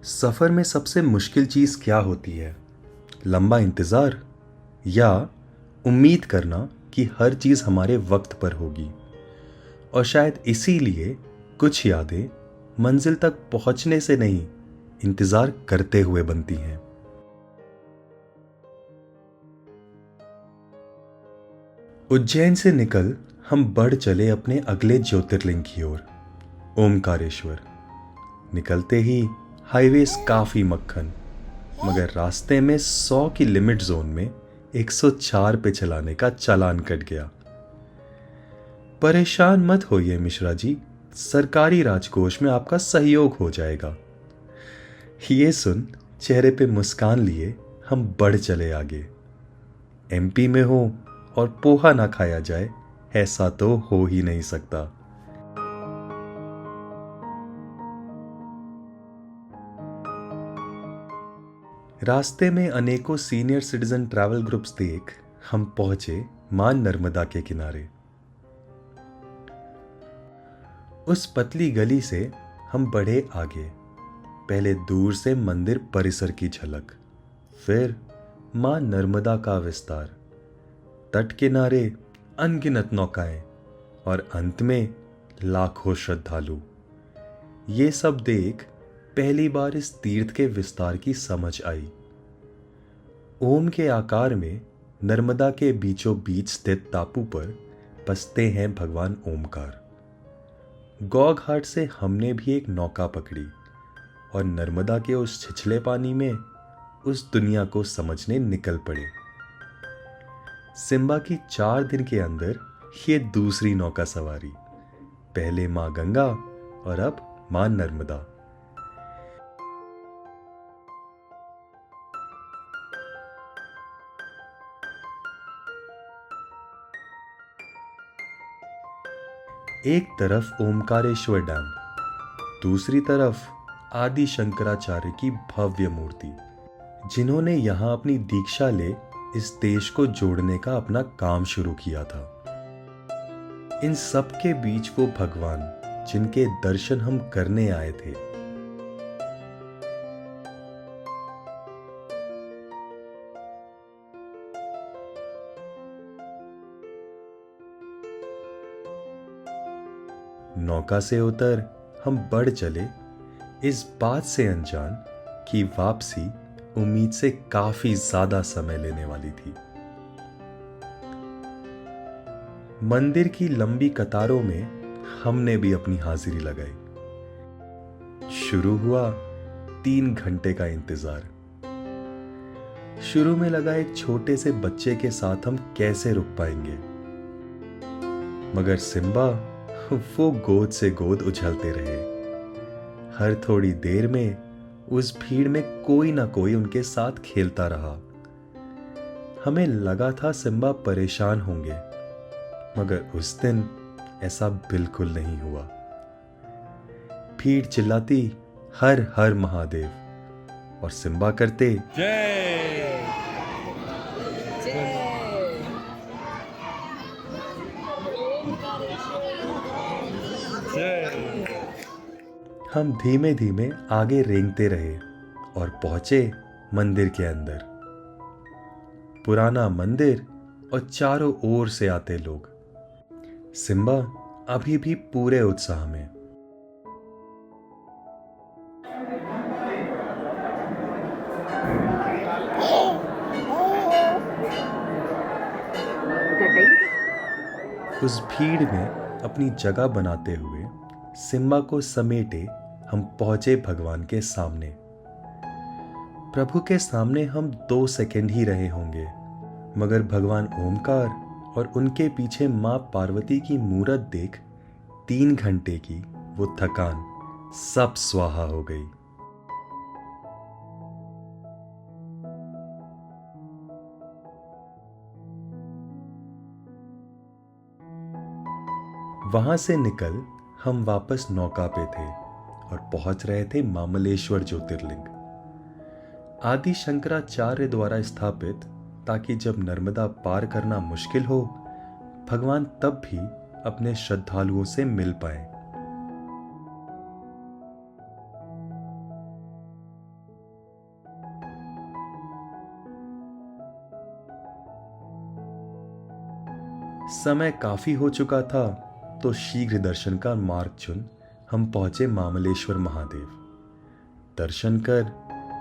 सफर में सबसे मुश्किल चीज क्या होती है? लंबा इंतजार या उम्मीद करना कि हर चीज हमारे वक्त पर होगी। और शायद इसीलिए कुछ यादें मंजिल तक पहुंचने से नहीं, इंतजार करते हुए बनती हैं। उज्जैन से निकल हम बढ़ चले अपने अगले ज्योतिर्लिंग की ओर, ओमकारेश्वर। निकलते ही हाईवेज काफी मक्खन, मगर रास्ते में 100 की लिमिट जोन में 104 पे चलाने का चालान कट गया। परेशान मत होइए मिश्रा जी, सरकारी राजकोष में आपका सहयोग हो जाएगा। ये सुन चेहरे पे मुस्कान लिए हम बढ़ चले आगे। एमपी में हो और पोहा ना खाया जाए, ऐसा तो हो ही नहीं सकता। रास्ते में अनेकों सीनियर सिटीजन ट्रैवल ग्रुप्स देख हम पहुंचे मां नर्मदा के किनारे। उस पतली गली से हम बढ़े आगे। पहले दूर से मंदिर परिसर की झलक, फिर मां नर्मदा का विस्तार, तट किनारे अनगिनत नौकाएं और अंत में लाखों श्रद्धालु। ये सब देख पहली बार इस तीर्थ के विस्तार की समझ आई। ओम के आकार में नर्मदा के बीचों बीच स्थित टापू पर बसते हैं भगवान ओमकार। गौ घाट से हमने भी एक नौका पकड़ी और नर्मदा के उस छिछले पानी में उस दुनिया को समझने निकल पड़े। सिम्बा की 4 दिन के अंदर ये दूसरी नौका सवारी, पहले मां गंगा और अब मां नर्मदा। एक तरफ ओमकारेश्वर डैम, दूसरी तरफ आदि शंकराचार्य की भव्य मूर्ति, जिन्होंने यहां अपनी दीक्षा ले इस देश को जोड़ने का अपना काम शुरू किया था। इन सब के बीच वो भगवान जिनके दर्शन हम करने आए थे। नौका से उतर हम बढ़ चले, इस बात से अनजान कि वापसी उम्मीद से काफी ज्यादा समय लेने वाली थी। मंदिर की लंबी कतारों में हमने भी अपनी हाजिरी लगाई। शुरू हुआ 3 घंटे का इंतजार। शुरू में लगा एक छोटे से बच्चे के साथ हम कैसे रुक पाएंगे, मगर सिम्बा वो गोद से गोद उछलते रहे। हर थोड़ी देर में उस भीड़ में कोई ना कोई उनके साथ खेलता रहा। हमें लगा था सिम्बा परेशान होंगे, मगर उस दिन ऐसा बिल्कुल नहीं हुआ। भीड़ चिल्लाती हर हर महादेव और सिम्बा करते जय जय। हम धीमे धीमे आगे रेंगते रहे और पहुंचे मंदिर के अंदर। पुराना मंदिर और चारों ओर से आते लोग। सिम्बा अभी भी पूरे उत्साह में। उस भीड़ में अपनी जगह बनाते हुए सिम्बा को समेटे हम पहुंचे भगवान के सामने। प्रभु के सामने हम 2 सेकंड ही रहे होंगे, मगर भगवान ओमकार और उनके पीछे मां पार्वती की मूरत देख 3 घंटे की वो थकान सब स्वाहा हो गई। वहां से निकल हम वापस नौका पे थे और पहुंच रहे थे मामलेश्वर ज्योतिर्लिंग, आदि शंकराचार्य द्वारा स्थापित, ताकि जब नर्मदा पार करना मुश्किल हो, भगवान तब भी अपने श्रद्धालुओं से मिल पाए। समय काफी हो चुका था, तो शीघ्र दर्शन का मार्ग चुन हम पहुंचे मामलेश्वर महादेव। दर्शन कर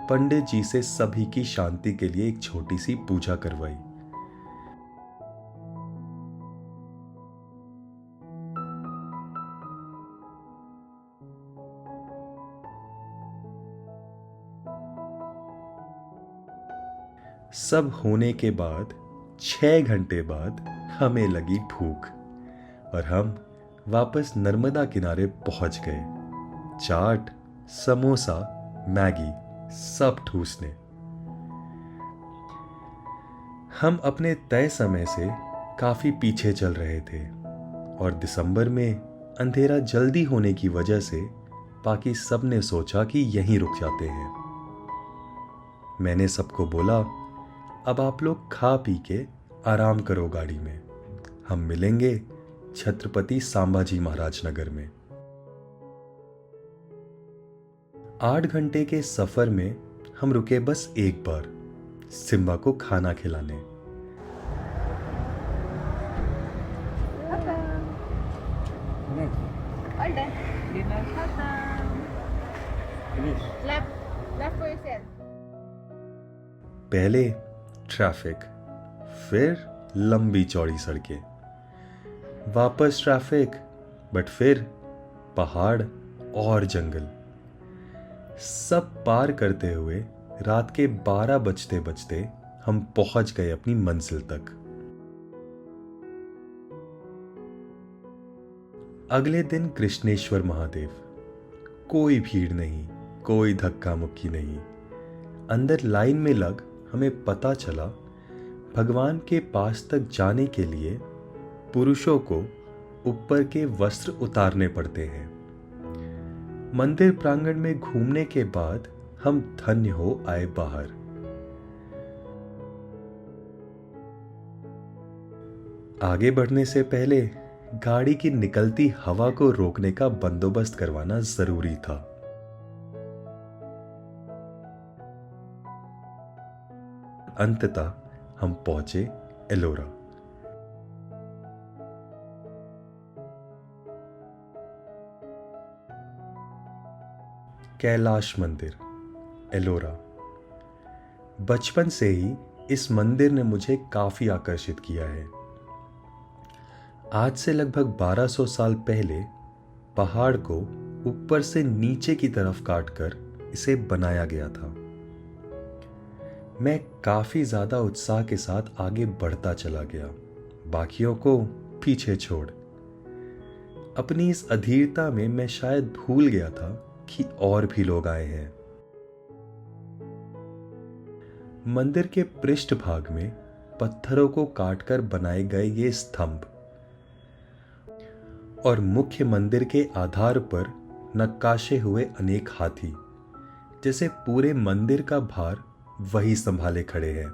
पंडित जी से सभी की शांति के लिए एक छोटी सी पूजा करवाई। सब होने के बाद 6 घंटे बाद हमें लगी भूख और हम वापस नर्मदा किनारे पहुंच गए। चाट, समोसा, मैगी सब ठूसने। हम अपने तय समय से काफी पीछे चल रहे थे और दिसंबर में अंधेरा जल्दी होने की वजह से बाकी सब ने सोचा कि यहीं रुक जाते हैं। मैंने सबको बोला, अब आप लोग खा पी के आराम करो गाड़ी में, हम मिलेंगे छत्रपति संभाजी महाराज नगर में। 8 घंटे के सफर में हम रुके बस एक बार, सिम्बा को खाना खिलाने। पहले ट्रैफिक, फिर लंबी चौड़ी सड़कें, वापस ट्रैफिक, बट फिर पहाड़ और जंगल। सब पार करते हुए रात के 12 बजते बजते हम पहुंच गए अपनी मंजिल तक। अगले दिन कृष्णेश्वर महादेव। कोई भीड़ नहीं, कोई धक्का मुक्की नहीं। अंदर लाइन में लग हमें पता चला भगवान के पास तक जाने के लिए पुरुषों को ऊपर के वस्त्र उतारने पड़ते हैं। मंदिर प्रांगण में घूमने के बाद हम धन्य हो आए बाहर। आगे बढ़ने से पहले गाड़ी की निकलती हवा को रोकने का बंदोबस्त करवाना जरूरी था। अंततः हम पहुंचे एलोरा। कैलाश मंदिर, एलोरा। बचपन से ही इस मंदिर ने मुझे काफी आकर्षित किया है। आज से लगभग 1200 साल पहले पहाड़ को ऊपर से नीचे की तरफ काटकर इसे बनाया गया था। मैं काफी ज्यादा उत्साह के साथ आगे बढ़ता चला गया, बाकियों को पीछे छोड़। अपनी इस अधीरता में मैं शायद भूल गया था कि और भी लोग आए हैं। मंदिर के पृष्ठभाग में पत्थरों को काटकर बनाए गए ये स्तंभ और मुख्य मंदिर के आधार पर नक्काशे हुए अनेक हाथी, जैसे पूरे मंदिर का भार वही संभाले खड़े हैं।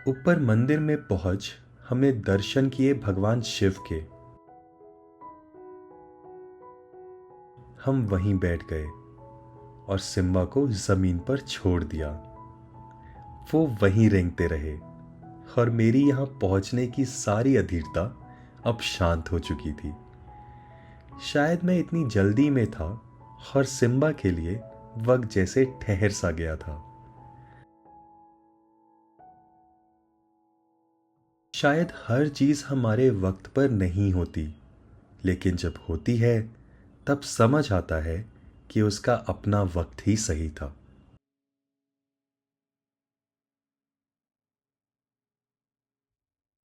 ऊपर मंदिर में पहुंच हमने दर्शन किए भगवान शिव के। हम वहीं बैठ गए और सिम्बा को जमीन पर छोड़ दिया। वो वहीं रेंगते रहे और मेरी यहां पहुंचने की सारी अधीरता अब शांत हो चुकी थी। शायद मैं इतनी जल्दी में था और सिम्बा के लिए वक्त जैसे ठहर सा गया था। शायद हर चीज हमारे वक्त पर नहीं होती, लेकिन जब होती है तब समझ आता है कि उसका अपना वक्त ही सही था।